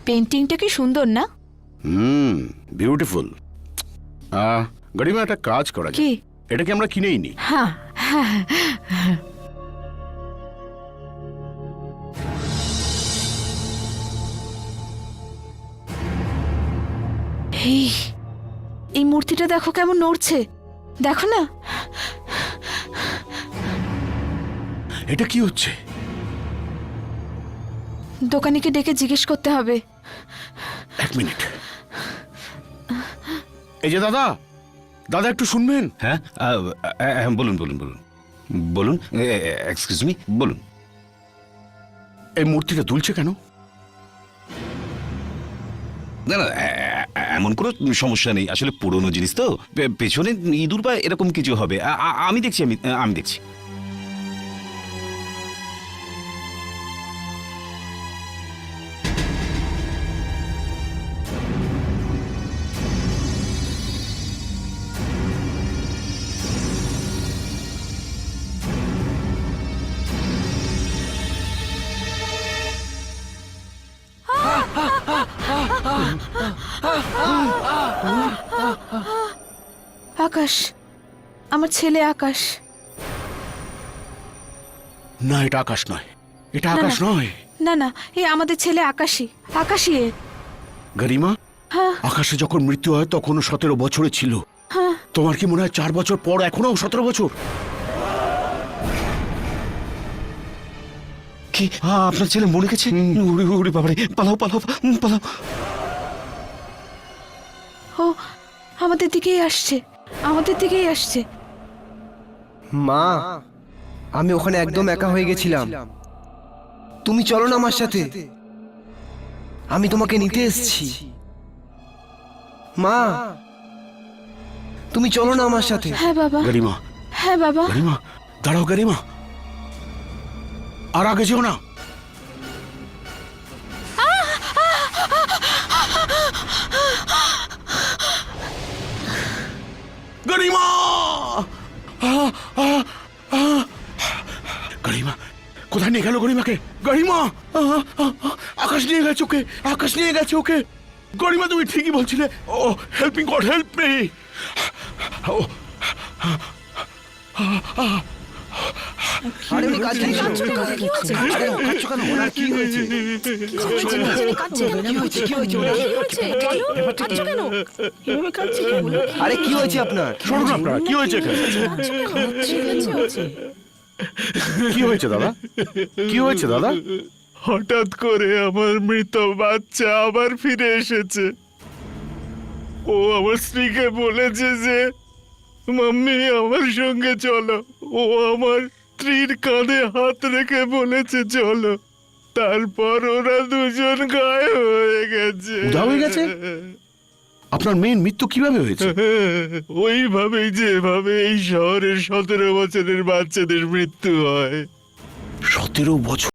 পেন্টিংটা কি সুন্দর না? বিউটিফুল। গরিমা, একটা কাজ করা কি? যায়, এটাকে আমরা কিনেই নি। হ্যাঁ হ্যাঁ। এই এই মূর্তিটা দেখো কেমন নড়ছে, দেখো না। এটা কি হচ্ছে? দোকানিকে ডেকে জিজ্ঞেস করতে হবে। এক মিনিট। এই যে দাদা, দাদা একটু শুনবেন? হ্যাঁ, বলুন বলুন বলুন বলুন। এক্সকিউজ মি, বলুন। এই মূর্তিটা দুলছে কেন? না না, এমন কোনো সমস্যা নেই, আসলে পুরনো জিনিস তো, পেছনে ইঁদুর বা এরকম কিছু হবে। আমি দেখছি, আমি দেখছি। আকাশ, আমার ছেলে আকাশ। না, এটা আকাশ নয়, এটা আকাশ নয়। না না, এই আমাদের ছেলে আকাশই, আকাশই এ। গরিমা, হ্যাঁ আকাশে যখন মৃত্যু হয় তখন 17 বছরে ছিল। হ্যাঁ। তোমার কি মনে হয় 4 বছর পর এখনো 17 বছর? কি, আপনার ছেলে মরে গেছে? উড়ি উড়ি বাবারে, পালাও পালাও পালাও। ও আমাদের দিকেই আসছে, আমাদের দিকেই আসছে। মা, আমি ওখানে একদম একা হয়ে গেছিলাম। তুমি চলো না আমার সাথে, আমি তোমাকে নিতে এসেছি। মা, তুমি চলো না আমার সাথে। হ্যাঁ বাবা, গরিমা, হ্যাঁ বাবা। গরিমা, দাঁড়াও গরিমা, আর আগে যেও না। গরিমা, গরিমা, কোথায় নিয়ে গেল গরিমাকে? গরিমা, আকাশ নিয়ে গেছে ওকে, আকাশ নিয়ে গেছে ওকে। গরিমা, তুমি ঠিকই বলছিলে। Oh help me God, help me. আরে ওই কাজ কি হচ্ছে? কি হয়েছে? আরে ও কাজ কেন? ওনার কি হয়েছে? কি হয়েছে? আরে কি হয়েছে আপনার? শুনুন আপনারা, কি হয়েছে এখানে? কি হয়েছে দাদা? কি হয়েছে দাদা? হঠাৎ করে আমার মৃত বাচ্চা আবার ফিরে এসেছে। ও আমার স্ত্রীকে বলেছে যে মাম্মি আমার সঙ্গে চলো। ও আমার স্ত্রীর কাঁধে হাত রেখে বলেছে চলো। তারপর ওরা দুজন গায়েব হয়ে গেছে। উধাও হয়ে গেছে? আপনার মেয়ের মৃত্যু কিভাবে হয়েছে? ওইভাবেই যেভাবে এই শহরের 17 বছরের বাচ্চাদের মৃত্যু হয়। 17 বছর?